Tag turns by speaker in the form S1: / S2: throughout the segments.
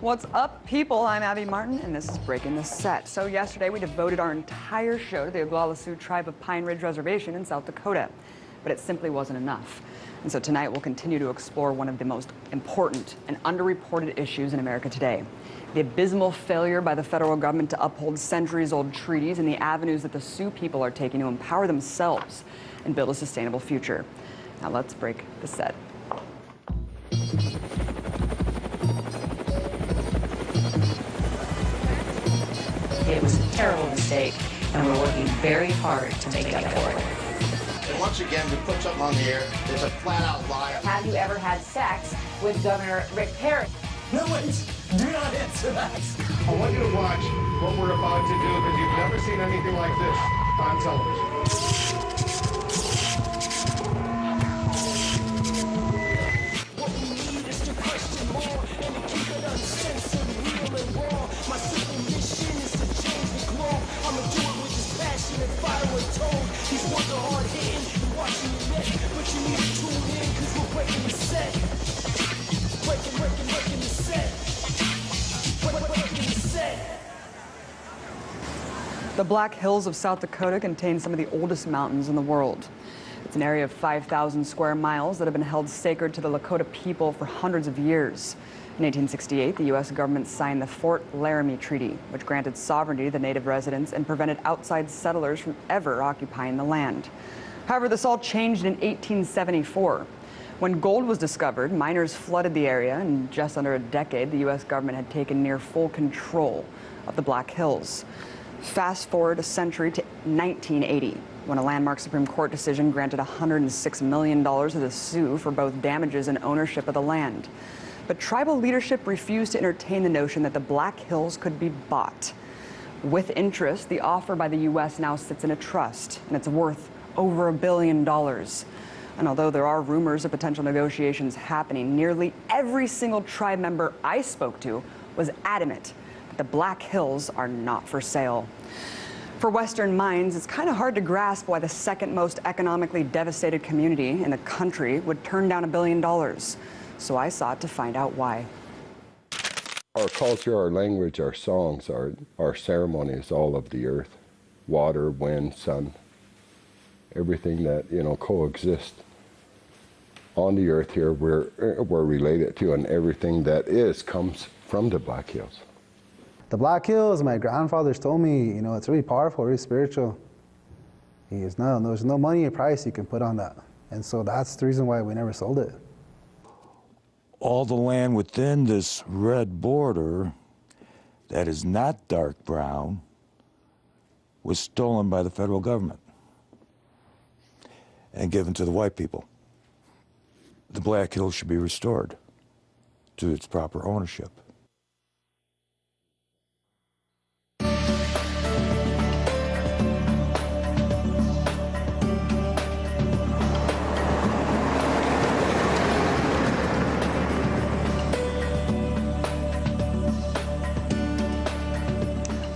S1: What's up, people? I'm Abby Martin, and this is Breaking the Set. So yesterday, we devoted our entire show to the Oglala Sioux tribe of Pine Ridge Reservation in South Dakota. But it simply wasn't enough. And so tonight, we'll continue to explore one of the most important and underreported issues in America today. The abysmal failure by the federal government to uphold centuries-old treaties and the avenues that the Sioux people are taking to empower themselves and build a sustainable future. Now let's break the set.
S2: It was a terrible mistake, and we're working very hard to make up for it.
S3: And once again, we put something on the air that's a flat-out lie.
S2: Have you ever had sex with Governor Rick Perry?
S4: No, wait, do not answer that.
S5: I want you to watch what we're about to do because you've never seen anything like this on television.
S4: What we need is to question more and to keep it uncensored, real and raw. My simple mission is to change the globe. I'ma do it with this passion and fire with tone. These words are hard hitting, you're watching your neck, but you need to tune in because we're breaking the set. Breaking the set. Breaking the set.
S1: The Black Hills of South Dakota contain some of the oldest mountains in the world. It's an area of 5,000 square miles that have been held sacred to the Lakota people for hundreds of years. In 1868, the U.S. government signed the Fort Laramie Treaty, which granted sovereignty to the native residents and prevented outside settlers from ever occupying the land. However, this all changed in 1874. When gold was discovered, miners flooded the area, and in just under a decade, the U.S. government had taken near full control of the Black Hills. Fast forward a century to 1980, when a landmark Supreme Court decision granted $106 million to the Sioux for both damages and ownership of the land. But tribal leadership refused to entertain the notion that the Black Hills could be bought. With interest, the offer by the U.S. now sits in a trust, and it's worth over $1 billion. And although there are rumors of potential negotiations happening, nearly every single tribe member I spoke to was adamant that the Black Hills are not for sale. For Western minds, it's kind of hard to grasp why the second most economically devastated community in the country would turn down $1 billion. So I sought to find out why.
S6: Our culture, our language, our songs, our ceremonies, all of the earth, water, wind, sun, everything that, coexists on the earth here, we're related to, and everything that is comes from the Black Hills.
S7: The Black Hills, my grandfathers told me, it's really powerful, really spiritual. There's no money or price you can put on that. And so that's the reason why we never sold it.
S8: All the land within this red border that is not dark brown was stolen by the federal government and given to the white people. The Black Hills should be restored to its proper ownership.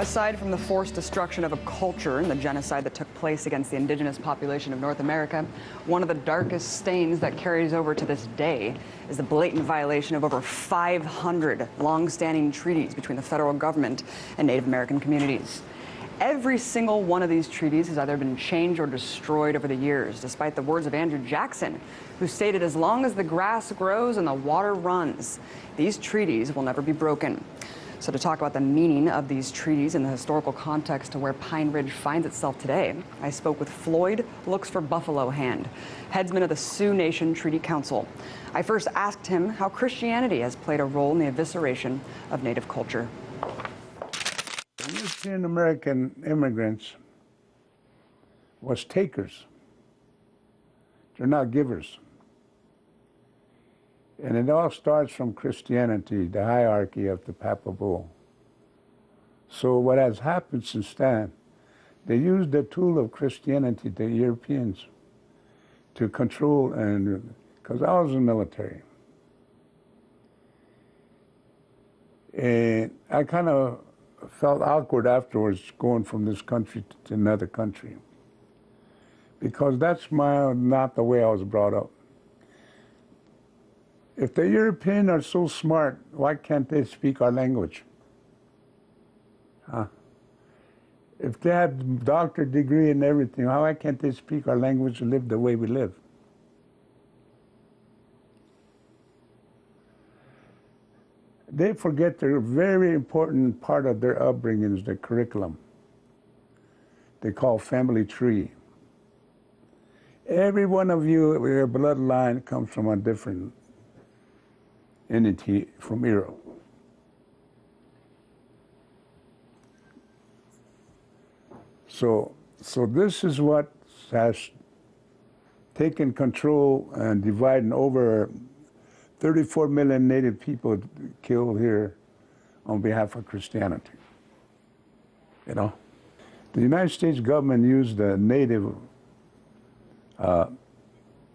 S1: Aside from the forced destruction of a culture and the genocide that took place against the indigenous population of North America, one of the darkest stains that carries over to this day is the blatant violation of over 500 long-standing treaties between the federal government and Native American communities. Every single one of these treaties has either been changed or destroyed over the years, despite the words of Andrew Jackson, who stated, "As long as the grass grows and the water runs, these treaties will never be broken." So to talk about the meaning of these treaties and the historical context to where Pine Ridge finds itself today, I spoke with Floyd Looks for Buffalo Hand, headsman of the Sioux Nation Treaty Council. I first asked him how Christianity has played a role in the evisceration of Native culture.
S9: European American immigrants was takers. They're not givers. And it all starts from Christianity, the hierarchy of the Papa Bull. So what has happened since then, they used the tool of Christianity, the Europeans, to control, and because I was in the military. And I kind of felt awkward afterwards going from this country to another country, because that's not the way I was brought up. If the Europeans are so smart, why can't they speak our language? Huh? If they have doctorate degree and everything, why can't they speak our language and live the way we live? They forget the very important part of their upbringing is the curriculum. They call family tree. Every one of you, your bloodline comes from a different entity from Europe. So this is what has taken control and divided over 34 million native people killed here on behalf of Christianity. You know, the United States government used the native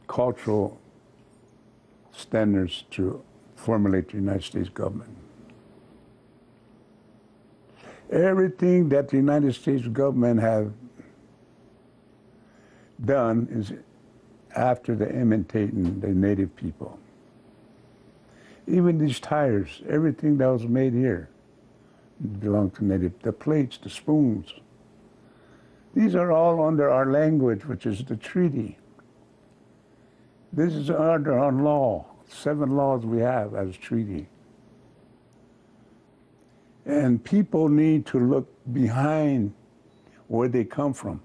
S9: cultural standards to formulate the United States government. Everything that the United States government have done is after the imitating the native people. Even these tires, everything that was made here belonged to native. The plates, the spoons. These are all under our language, which is the treaty. This is under our law, 7 laws we have as treaty. And people need to look behind where they come from.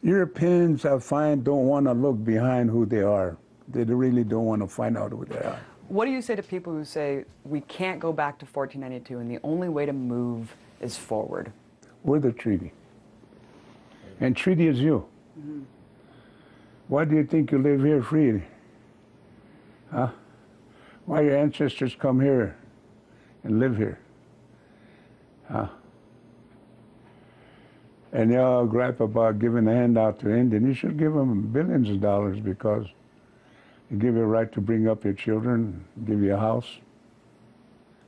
S9: Europeans, I find, don't want to look behind who they are. They really don't want to find out who they are.
S1: What do you say to people who say we can't go back to 1492 and the only way to move is forward?
S9: We're the treaty. And treaty is you. Mm-hmm. Why do you think you live here free? Huh? Why your ancestors come here and live here? Huh? And y'all gripe about giving a handout to Indian. You should give them billions of dollars because it give you a right to bring up your children, give you a house,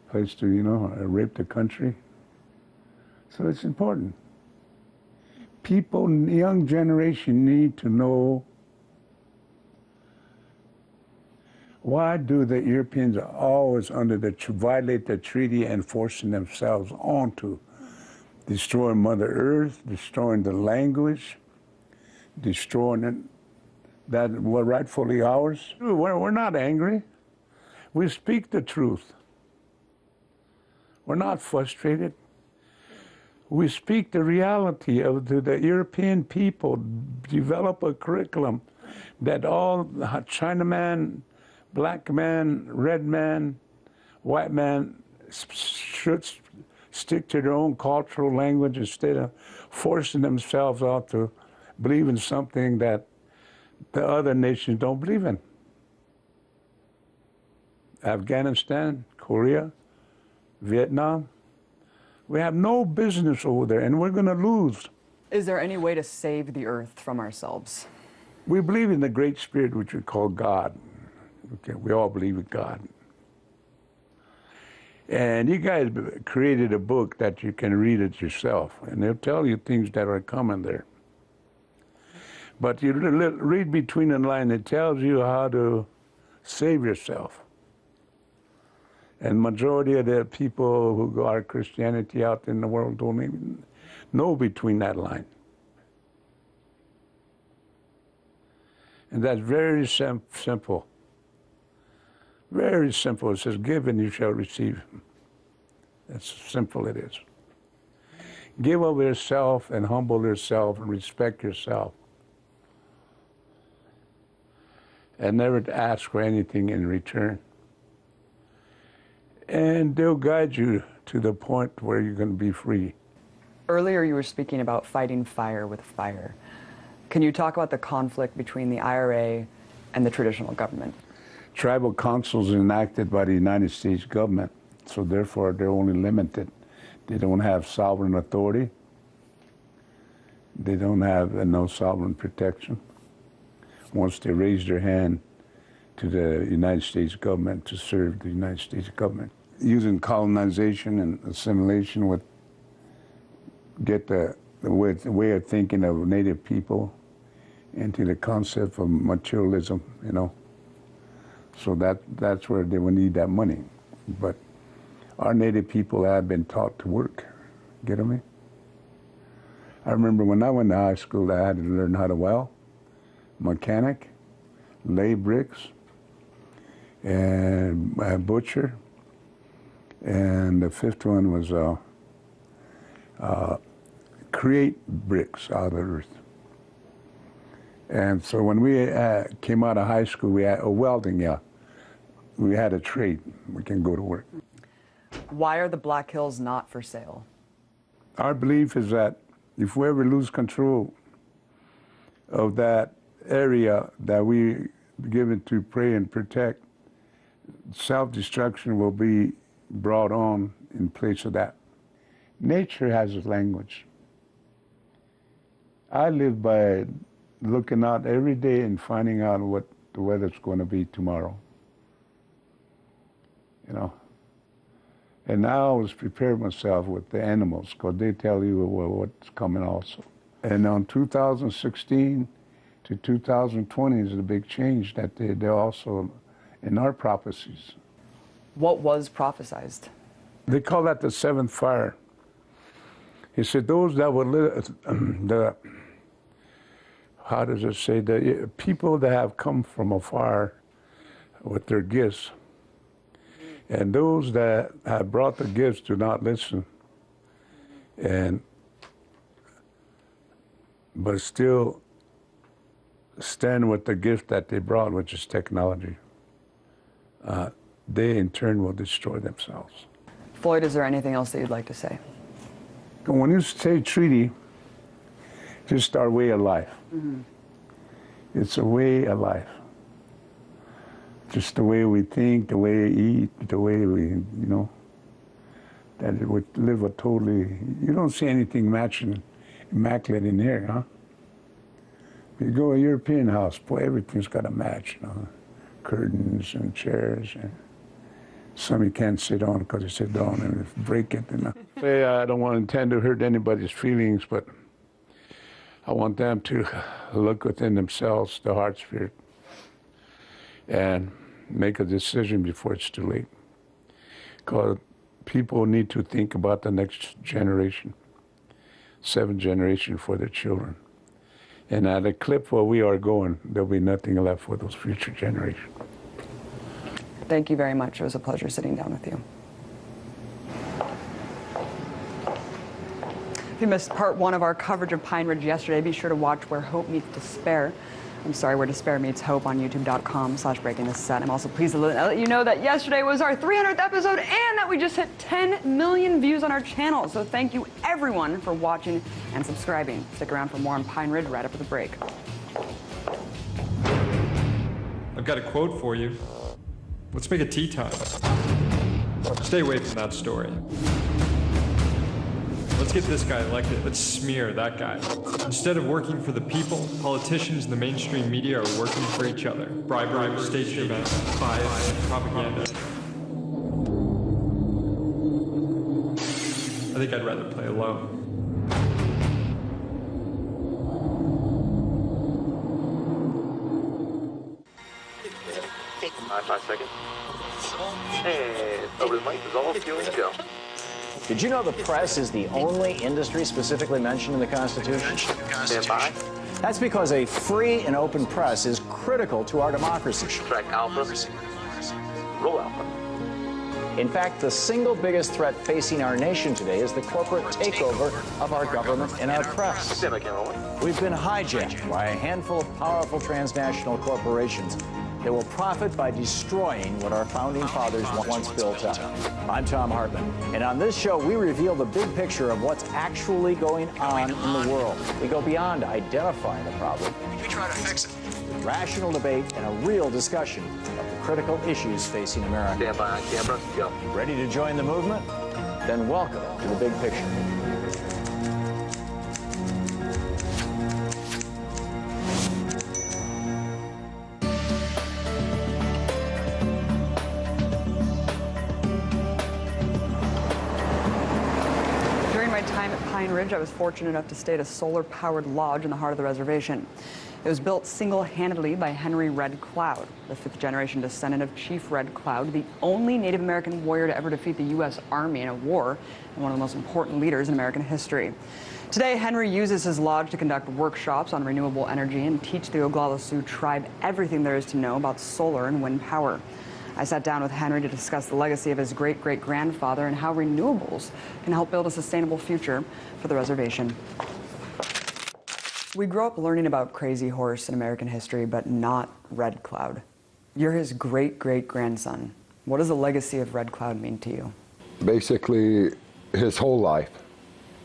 S9: place to, you know, rape the country. So it's important. People, the young generation need to know why do the Europeans always violate the treaty and forcing themselves onto destroying Mother Earth, destroying the language, destroying that were rightfully ours. We're not angry. We speak the truth. We're not frustrated. We speak the reality of the European people, develop a curriculum that all Chinaman, black man, red man, white man should stick to their own cultural language instead of forcing themselves out to believe in something that the other nations don't believe in. Afghanistan, Korea, Vietnam, we have no business over there, and we're going to lose.
S1: Is there any way to save the earth from ourselves?
S9: We believe in the Great Spirit, which we call God. Okay, we all believe in God. And you guys created a book that you can read it yourself, and they'll tell you things that are coming there. But you read between the lines, it tells you how to save yourself. And majority of the people who are Christianity out in the world don't even know between that line. And that's very simple. Very simple. It says, give and you shall receive. That's simple it is. Give of yourself and humble yourself and respect yourself. And never to ask for anything in return. And they'll guide you to the point where you're going to be free.
S1: Earlier you were speaking about fighting fire with fire. Can you talk about the conflict between the IRA and the traditional government?
S9: Tribal councils enacted by the United States government, so therefore they're only limited. They don't have sovereign authority. They don't have no sovereign protection. Once they raise their hand to the United States government to serve the United States government. Using colonization and assimilation would get the way of thinking of native people into the concept of materialism, you know. So that's where they would need that money. But our native people have been taught to work. Get me? I remember when I went to high school, I had to learn how to weld, mechanic, lay bricks, and a butcher. And the fifth one was create bricks out of the earth. And so when we came out of high school, we had welding, yeah. We had a trade. We can go to work.
S1: Why are the Black Hills not for sale?
S9: Our belief is that if we ever lose control of that area that we given to pray and protect, self-destruction will be brought on in place of that. Nature has a language. I live by looking out every day and finding out what the weather's going to be tomorrow. You know. And I always prepare myself with the animals because they tell you what's coming also. And on 2016 to 2020 is a big change that they're also in our prophecies.
S1: What was prophesized?
S9: They call that the seventh fire. He said those that will live, how does it say, the people that have come from afar with their gifts, and those that have brought the gifts do not listen, but still stand with the gift that they brought, which is technology. They in turn will destroy themselves.
S1: Floyd, is there anything else that you'd like to say?
S9: When you say treaty, just our way of life.
S1: Mm-hmm.
S9: It's a way of life. Just the way we think, the way we eat, the way we, you know, that it would live a totally, you don't see anything matching, immaculate in here, huh? You go to a European house, boy, everything's got a match, you know, curtains and chairs, and some you can't sit on because you sit down and break it. You know. I don't want to intend to hurt anybody's feelings, but I want them to look within themselves, the heart spirit, and make a decision before it's too late. Because people need to think about the next generation, 7th generation for their children. And at a clip where we are going, there'll be nothing left for those future generations.
S1: Thank you very much. It was a pleasure sitting down with you. If you missed part 1 of our coverage of Pine Ridge yesterday, be sure to watch Where Hope Meets Despair. Where Despair Meets Hope on youtube.com/breakingtheset. I'm also pleased to let you know that yesterday was our 300th episode and that we just hit 10 million views on our channel. So thank you everyone for watching and subscribing. Stick around for more on Pine Ridge right after the break.
S10: I've got a quote for you. Let's make it tea time. Stay away from that story. Let's get this guy elected. Let's smear that guy. Instead of working for the people, politicians and the mainstream media are working for each other. Bribery, staged events, bias, propaganda. I think I'd rather play alone.
S11: Five seconds. And over the mic is all fueling to go.
S12: Did you know the press is the only industry specifically mentioned in the Constitution?
S11: Stand by.
S12: That's because a free and open press is critical to our democracy.
S11: Track Alpha. Roll Alpha.
S12: In fact, the single biggest threat facing our nation today is the corporate takeover of our government and our press.
S11: Stand by, camera 1.
S12: We've been hijacked by a handful of powerful transnational corporations that will profit by destroying what our founding fathers once built up. I'm Tom Hartman, and on this show, we reveal the big picture of what's actually going on in the world. We go beyond identifying the problem.
S11: We try to fix it.
S12: With rational debate and a real discussion of the critical issues facing America.
S11: Stand by on camera, go.
S12: Ready to join the movement? Then welcome to the big picture.
S1: Ridge, I was fortunate enough to stay at a solar-powered lodge in the heart of the reservation. It was built single-handedly by Henry Red Cloud, the fifth-generation descendant of Chief Red Cloud, the only Native American warrior to ever defeat the U.S. Army in a war, and one of the most important leaders in American history. Today, Henry uses his lodge to conduct workshops on renewable energy and teach the Oglala Sioux tribe everything there is to know about solar and wind power. I sat down with Henry to discuss the legacy of his great-great-grandfather and how renewables can help build a sustainable future for the reservation. We grew up learning about Crazy Horse in American history, but not Red Cloud. You're his great-great-grandson. What does the legacy of Red Cloud mean to you?
S6: Basically, his whole life,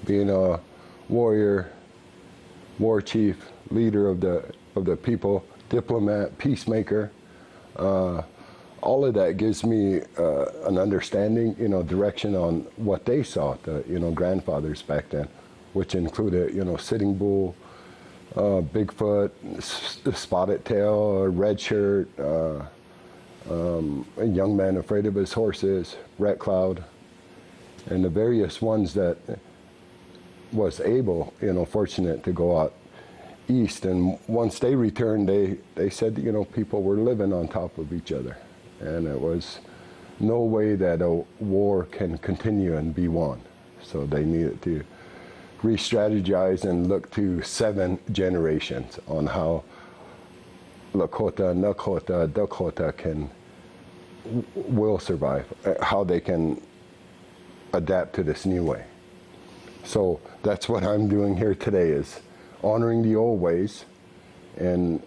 S6: being a warrior, war chief, leader of the people, diplomat, peacemaker. All of that gives me an understanding, direction on what they saw, the, grandfathers back then, which included, Sitting Bull, Bigfoot, Spotted Tail, Red Shirt, a young man afraid of his horses, Red Cloud, and the various ones that was able, fortunate to go out east. And once they returned, they said, people were living on top of each other. And it was no way that a war can continue and be won. So they needed to re-strategize and look to 7 generations on how Lakota, Nakota, Dakota will survive, how they can adapt to this new way. So that's what I'm doing here today, is honoring the old ways and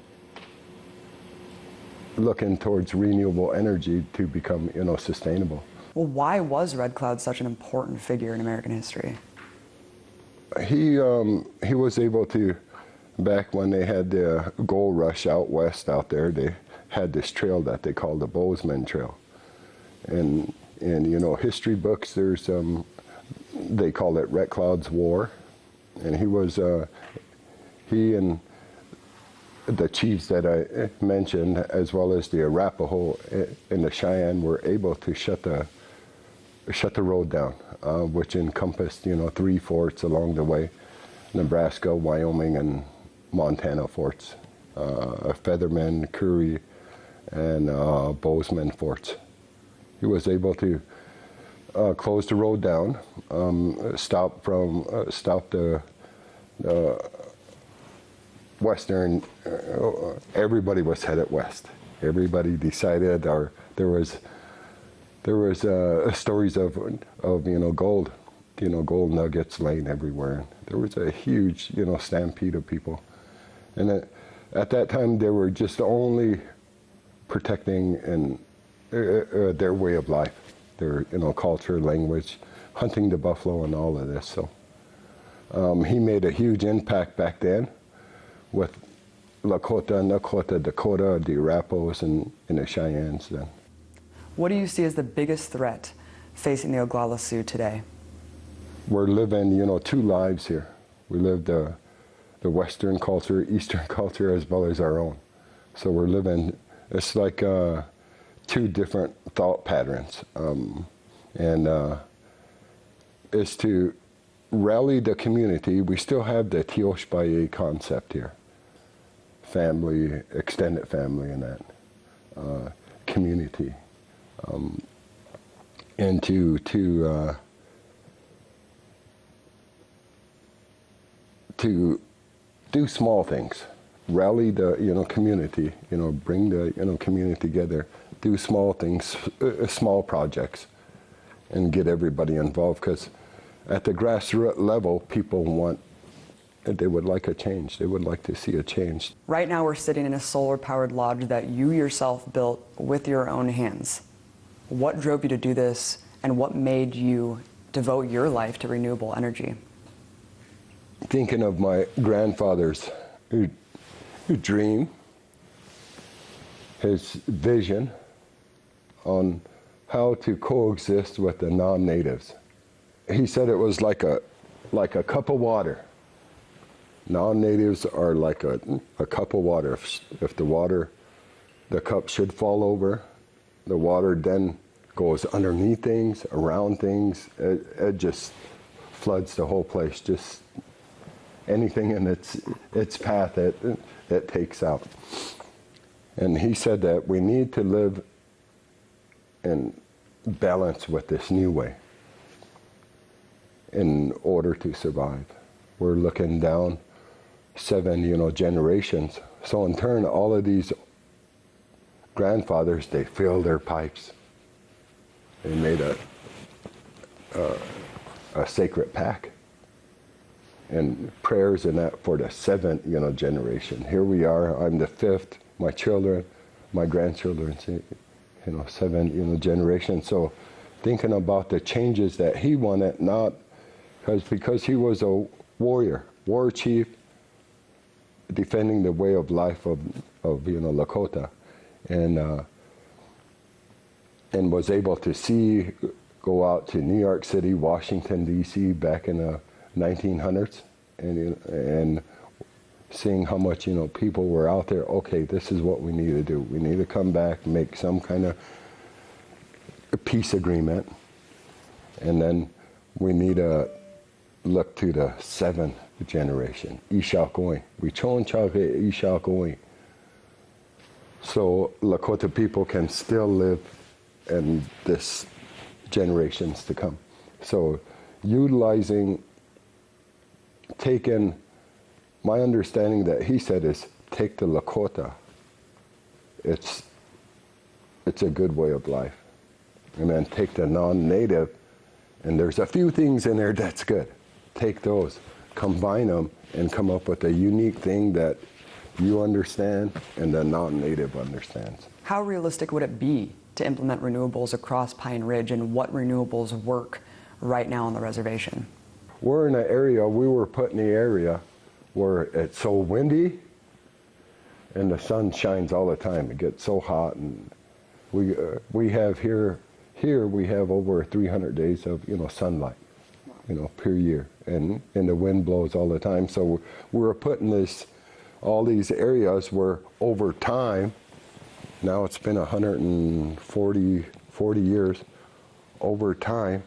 S6: looking towards renewable energy to become, sustainable.
S1: Well, why was Red Cloud such an important figure in American history?
S6: He was able to, back when they had the gold rush out west out there, they had this trail that they called the Bozeman Trail. And history books, there's, they call it Red Cloud's War. And he and the chiefs that I mentioned, as well as the Arapaho and the Cheyenne, were able to shut the road down, which encompassed 3 forts along the way: Nebraska, Wyoming, and Montana forts, Featherman, Curry, and Bozeman forts. He was able to close the road down, stop the western. Everybody was headed west. Everybody decided, or there was stories of gold, gold nuggets laying everywhere. There was a huge stampede of people, and at that time they were just only protecting and their way of life, their culture, language, hunting the buffalo, and all of this. So he made a huge impact back then with Lakota, Nakota, Dakota, the Arapahos, and the Cheyennes then.
S1: What do you see as the biggest threat facing the Oglala Sioux today?
S6: We're living, 2 lives here. We live the Western culture, Eastern culture, as well as our own. So we're living, it's like 2 different thought patterns. Is to rally the community. We still have the Tioshbaye concept here. Family, extended family, and that community. And to do small things, rally the community, bring the community together, do small things, small projects, and get everybody involved. Because at the grassroots level, people they would like a change. They would like to see a change.
S1: Right now we're sitting in a solar-powered lodge that you yourself built with your own hands. What drove you to do this, and what made you devote your life to renewable energy?
S6: Thinking of my grandfather's dream, his vision on how to coexist with the non-natives. He said it was like a cup of water. Non-natives are like a cup of water. If the cup should fall over, the water then goes underneath things, around things. It just floods the whole place. Just anything in its path it takes out. And he said that we need to live in balance with this new way in order to survive. We're looking down 7, generations. So in turn, all of these grandfathers, they filled their pipes. They made a sacred pact and prayers and that for the 7th, generation. Here we are. I'm the 5th. My children, my grandchildren, 7, generation. So thinking about the changes that he wanted, not because he was a warrior, war chief, defending the way of life of Lakota, and was able to go out to New York City, Washington D.C. back in the 1900s, and seeing how much people were out there. Okay, this is what we need to do. We need to come back, make some kind of peace agreement, and then we need to look to the 7th generation, Ishakoi. Wichon Chake Ishakoi. So Lakota people can still live in this generations to come. So taking my understanding that he said is take the Lakota. It's a good way of life. And then take the non-native, and there's a few things in there that's good. Take those, combine them, and come up with a unique thing that you understand and the non-native understands.
S1: How realistic would it be to implement renewables across Pine Ridge, and what renewables work right now on the reservation?
S6: We're in an area, we were put in the area where it's so windy and the sun shines all the time. It gets so hot, and we have here we have over 300 days of sunlight, per year, and the wind blows all the time. So we're put in all these areas where over time, now it's been 40 years, over time,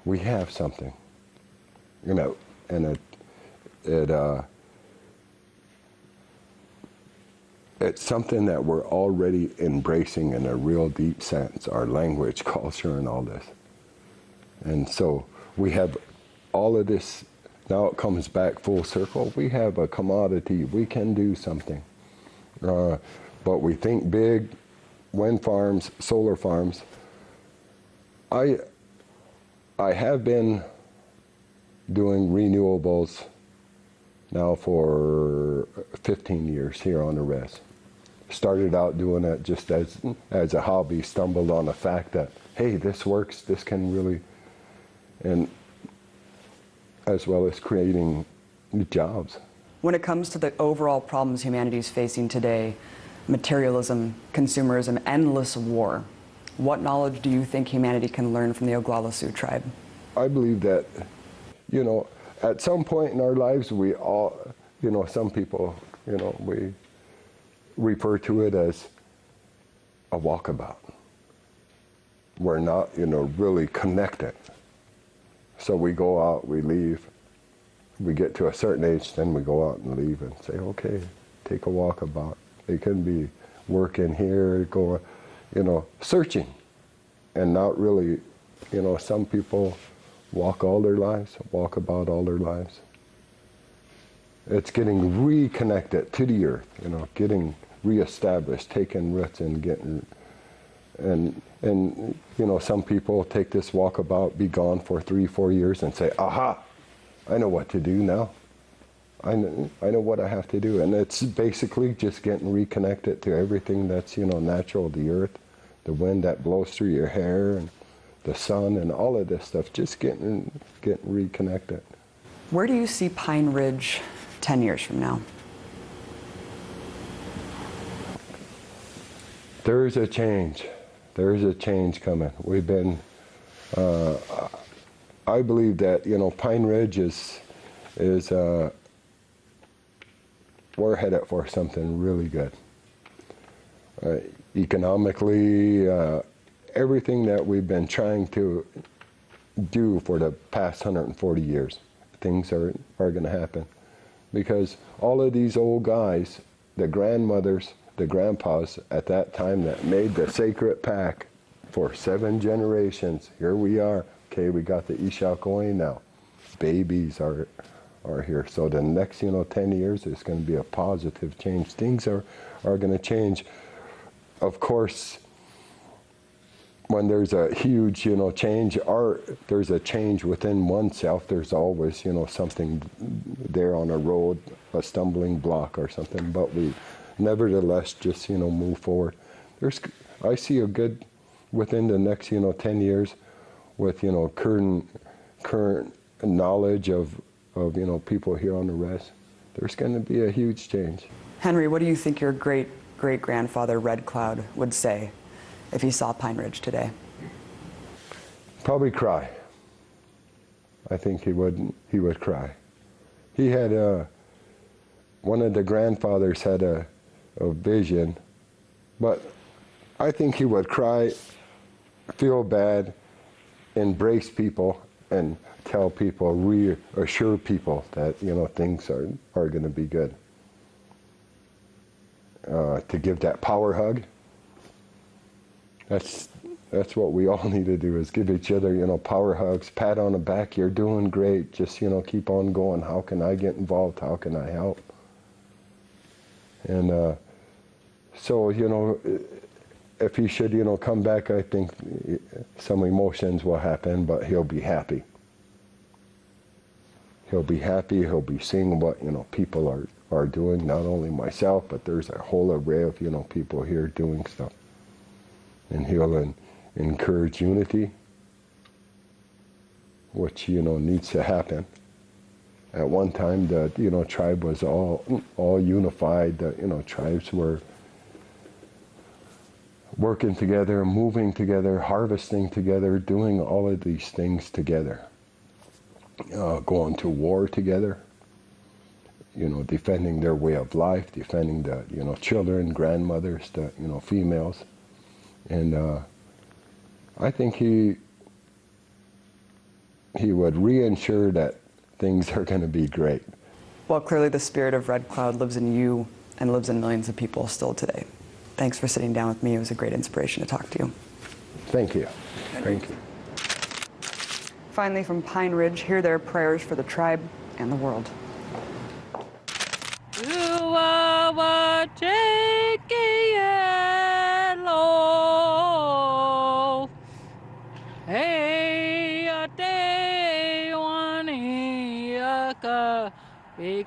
S6: we have something, and it's something that we're already embracing in a real deep sense, our language, culture, and all this. And so we have all of this, now it comes back full circle. We have a commodity, we can do something. But we think big, wind farms, solar farms. I have been doing renewables now for 15 years here on the res. Started out doing it just as a hobby, stumbled on the fact that, hey, this works, this can really, and as well as creating jobs.
S1: When it comes to the overall problems humanity is facing today, materialism, consumerism, endless war, what knowledge do you think humanity can learn from the Oglala Sioux tribe?
S6: I believe that, at some point in our lives, we all, some people, we refer to it as a walkabout. We're not, really connected. So we go out, we leave. We get to a certain age, then we go out and leave and say, okay, take a walkabout. It can be working here, going, searching, and not really, some people walk all their lives, walk about all their lives. It's getting reconnected to the earth, getting reestablished, taking roots and getting, and some people take this walkabout, be gone for 3-4 years and say, aha, I know what to do now. I know what I have to do. And it's basically just getting reconnected to everything that's, natural, the earth, the wind that blows through your hair, and the sun, and all of this stuff, just getting reconnected.
S1: Where do you see Pine Ridge 10 years from now?
S6: There is a change. There is a change coming. We've been, I believe that, Pine Ridge is we're headed for something really good. Economically, everything that we've been trying to do for the past 140 years. Things are going to happen. Because all of these old guys, the grandmothers, the grandpas at that time that made the sacred pact for 7 generations, here we are. Okay, we got the Isha going now. Babies are here. So the next, 10 years is going to be a positive change. Things are going to change. Of course, when there's a huge, change, there's a change within oneself. There's always, something there on a road, a stumbling block or something. But we, nevertheless, just, move forward. I see a good, within the next, 10 years, with, current knowledge of people here on the res, there's going to be a huge change.
S1: Henry, what do you think your great-great-grandfather Red Cloud would say if he saw Pine Ridge today?
S6: Probably cry. I think he would cry. He had one of the grandfathers had a vision, but I think he would cry, feel bad, embrace people, and tell people, reassure people that things are going to be good. To give that power hug. That's what we all need to do, is give each other, power hugs, pat on the back, you're doing great, just, keep on going, how can I get involved, how can I help? And so, if he should, come back, I think some emotions will happen, but he'll be happy. He'll be happy, he'll be seeing what, people are doing, not only myself, but there's a whole array of, people here doing stuff. And he'll encourage unity, which, needs to happen. At one time, the, tribe was all unified. The, tribes were working together, moving together, harvesting together, doing all of these things together. Going to war together, defending their way of life, defending the, children, grandmothers, the, females. And I think he would reassure that things are going to be great.
S1: Well, clearly the spirit of Red Cloud lives in you and lives in millions of people still today. Thanks for sitting down with me. It was a great inspiration to talk to you.
S6: Thank you. Thank you.
S1: Finally, from Pine Ridge, hear their prayers for the tribe and the world.
S13: Big